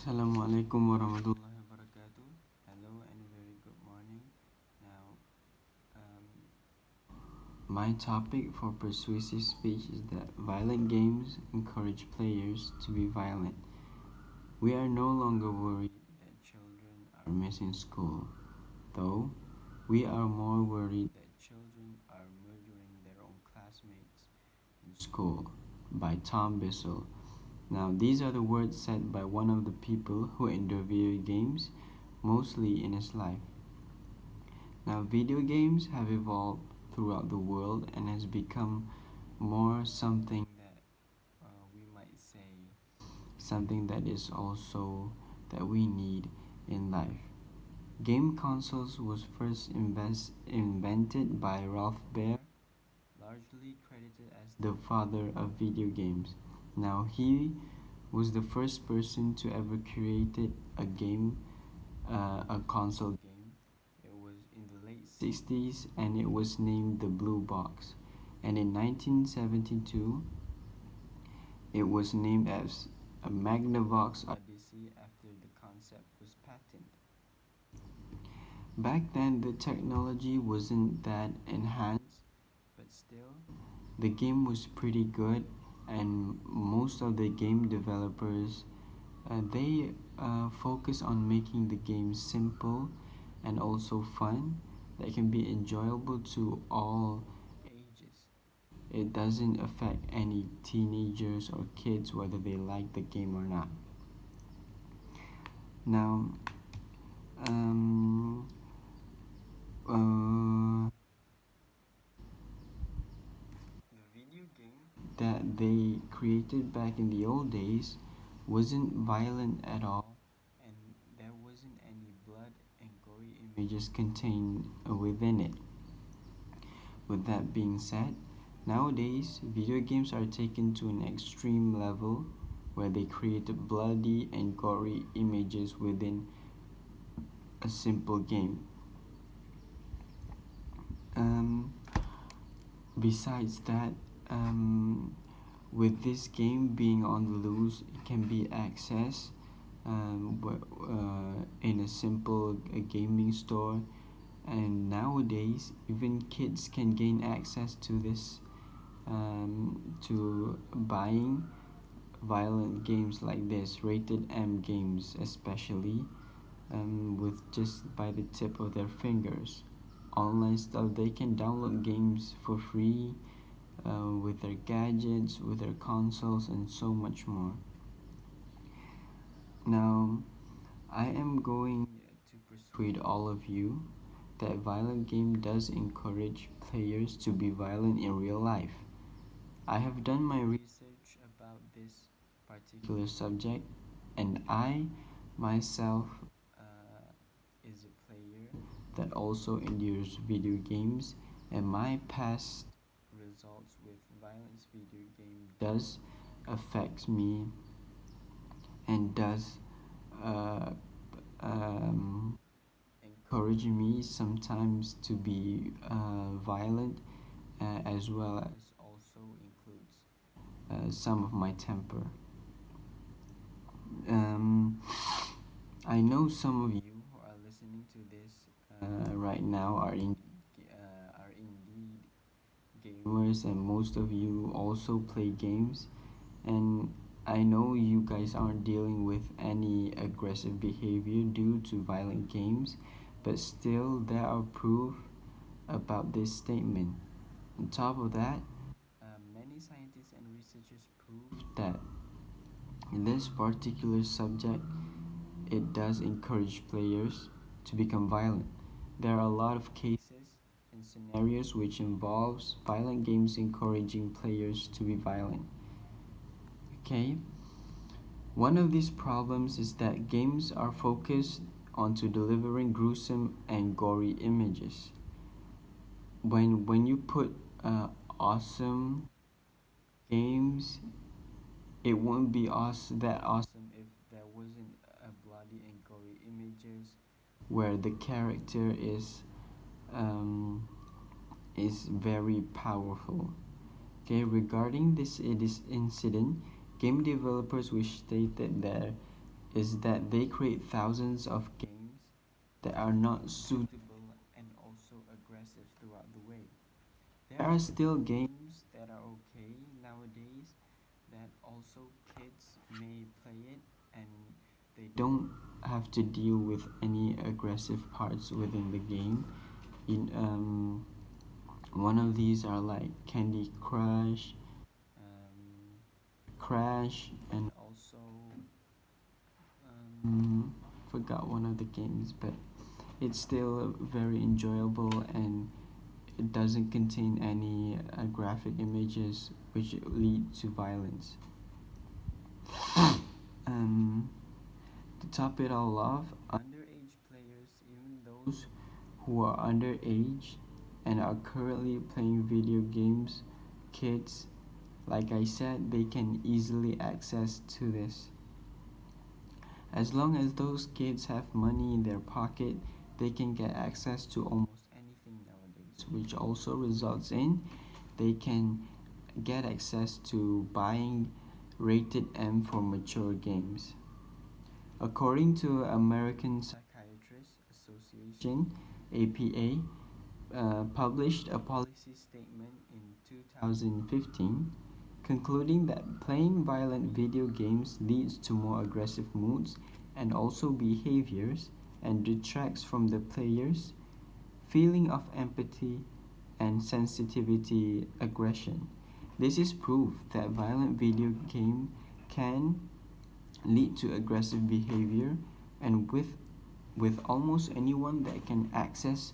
Assalamualaikum warahmatullahi wabarakatuh. Hello and very good morning. Now, my topic for persuasive speech is that violent games encourage players to be violent. We are no longer worried that children are missing school, though we are more worried that children are murdering their own classmates in school. By Tom Bissell. Now, these are the words said by one of the people who enjoy video games mostly in his life. Now, video games have evolved throughout the world and has become more something that we might say something that is also that we need in life. Game consoles was first invented by Ralph Baer, largely credited as the father of video games. Now, he was the first person to ever created a console game. It was in the late 60s and it was named the Blue Box. And in 1972, it was named as a Magnavox Odyssey after the concept was patented. Back then, the technology wasn't that enhanced, but still, the game was pretty good, and most of the game developers they focus on making the game simple and also fun that can be enjoyable to all ages. It doesn't affect any teenagers or kids whether they like the game or not. Now, um, the video game that they created back in the old days wasn't violent at all, and there wasn't any blood and gory images contained within it. With that being said, nowadays video games are taken to an extreme level where they create bloody and gory images within a simple game. Um, Besides that, with this game being on the loose, it can be accessed in a simple gaming store, and nowadays even kids can gain access to this, to buying violent games like this, rated M games especially, with just by the tip of their fingers. Online stuff, they can download games for free with their gadgets, with their consoles, and so much more. Now, I am going to persuade all of you that violent game does encourage players to be violent in real life. I have done my research about this particular subject, and I myself is a player that also endures video games, and my past results with violence video game does affect me and does uh, um, encourage me sometimes to be violent, as well as also includes some of my temper. Um, I know some of you who are listening to this right now are indeed gamers, and most of you also play games. And I know you guys aren't dealing with any aggressive behavior due to violent games, but still there are proof about this statement. On top of that, many scientists and researchers prove that in this particular subject, it does encourage players to become violent. There are a lot of cases and scenarios which involves violent games encouraging players to be violent. Okay? One of these problems is that games are focused onto delivering gruesome and gory images. When you put awesome games, it won't be that awesome if there wasn't a bloody and gory images where the character is very powerful. Okay, regarding this incident, game developers wish stated that is that they create thousands of games that are not suitable and also aggressive throughout the way. There are still games that are okay nowadays that also kids may play it and they don't have to deal with any aggressive parts within the game. One of these are like Candy Crush, Crash, and also forgot one of the games, but it's still very enjoyable and it doesn't contain any graphic images which lead to violence. um, to top it all off, underage players, even those who are underage and are currently playing video games, kids, like I said, they can easily access to this. As long as those kids have money in their pocket, they can get access to almost anything nowadays, which also results in they can get access to buying rated M for mature games. According to American Psychiatrists Association, APA, published a policy statement in 2015 concluding that playing violent video games leads to more aggressive moods and also behaviors and detracts from the player's feeling of empathy and sensitivity aggression. This is proof that violent video game can lead to aggressive behavior and with almost anyone that can access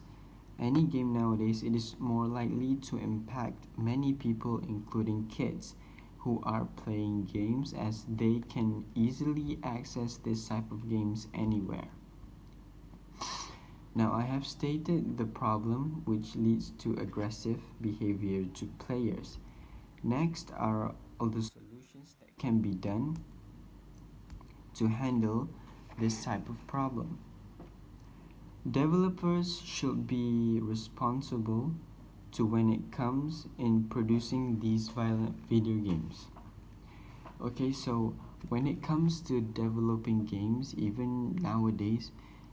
any game nowadays, it is more likely to impact many people, including kids, who are playing games as they can easily access this type of games anywhere. Now, I have stated the problem which leads to aggressive behavior to players. Next are all the solutions that can be done to handle this type of problem. Developers should be responsible to when it comes in producing these violent video games. Okay, so when it comes to developing games, even nowadays,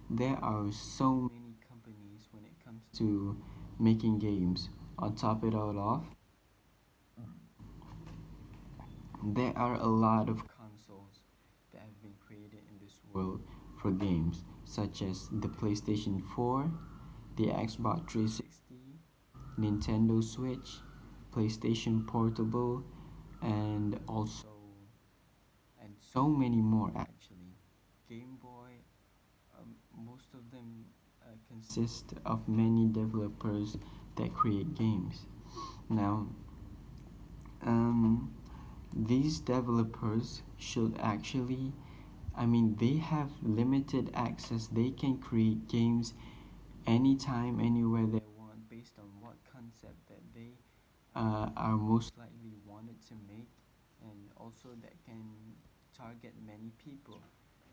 there are so many companies when it comes to making games. On top it all off, there are a lot of consoles that have been created in this world for games, such as the PlayStation 4, the Xbox 360, Nintendo Switch, PlayStation Portable, and also and so many more actually. Game Boy, most of them consist of many developers that create games. Now, um, these developers should actually, they have limited access. They can create games anytime, anywhere they want, based on what concept that they are most likely wanted to make, and also that can target many people.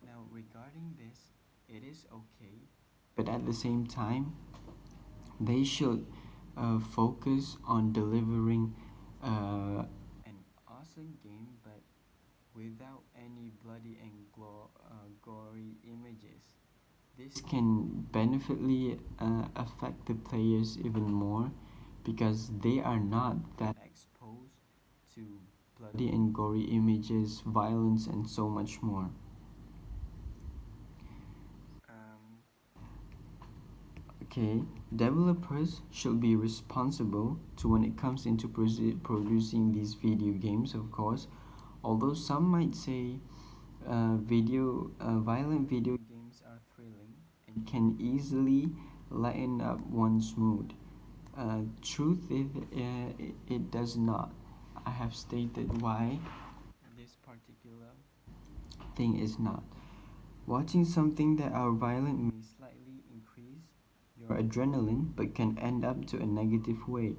Now, regarding this, it is okay, but at the same time, they should focus on delivering an awesome game, but without any bloody and gory images. This can benefitly affect the players even more because they are not that exposed to bloody and gory images, violence, and so much more. Okay, developers should be responsible to when it comes into producing these video games, of course. Although some might say violent video games are thrilling and can easily lighten up one's mood. Truth is, it does not. I have stated why this particular thing is not. Watching something that are violent may slightly increase your adrenaline but can end up to a negative way.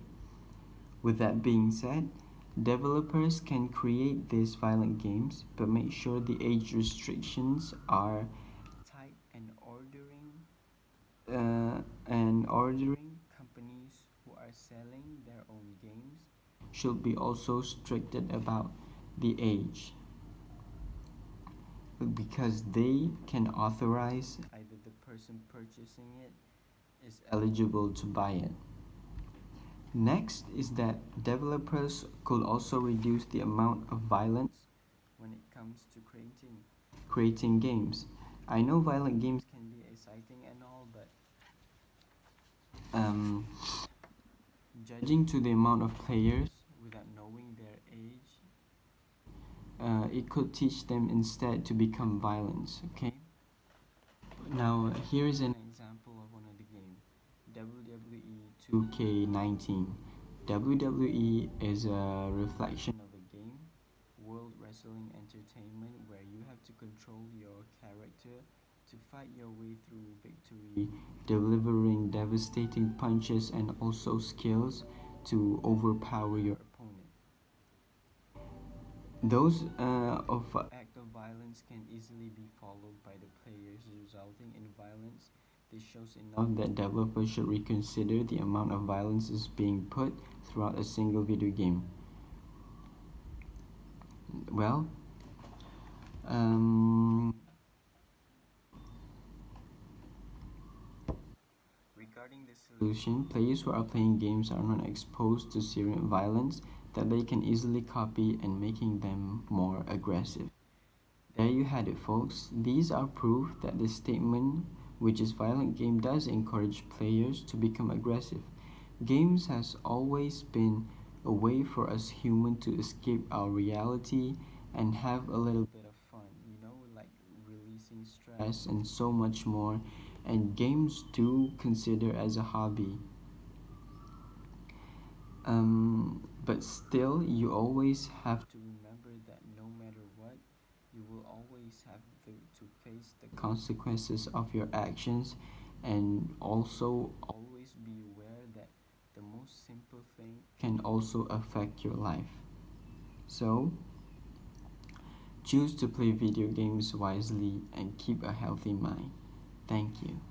With that being said, developers can create these violent games but make sure the age restrictions are tight and ordering companies who are selling their own games should be also stricted about the age. because they can authorize either the person purchasing it is eligible to buy it. Next is that developers could also reduce the amount of violence when it comes to creating games. I know violent games can be exciting and all, but um, judging to the amount of players without knowing their age, it could teach them instead to become violent. Okay. Now here is an example of one of the game, WWE 2K19. WWE is a reflection of a game, World Wrestling Entertainment, where you have to control your character to fight your way through victory, delivering devastating punches and also skills to overpower your opponent. Those of act of violence can easily be followed by the players, resulting in violence. This shows enough that developers should reconsider the amount of violence is being put throughout a single video game. Well, regarding the solution, players who are playing games are not exposed to serious violence that they can easily copy and making them more aggressive. There you had it, folks. These are proof that the statement, which is violent game, does encourage players to become aggressive. Games has always been a way for us humans to escape our reality and have a little bit of fun, like releasing stress and so much more. And games do consider as a hobby. But still, you always have to remember that no matter what, you will always have to face the consequences of your actions, and also always be aware that the most simple thing can also affect your life. So, choose to play video games wisely and keep a healthy mind. Thank you.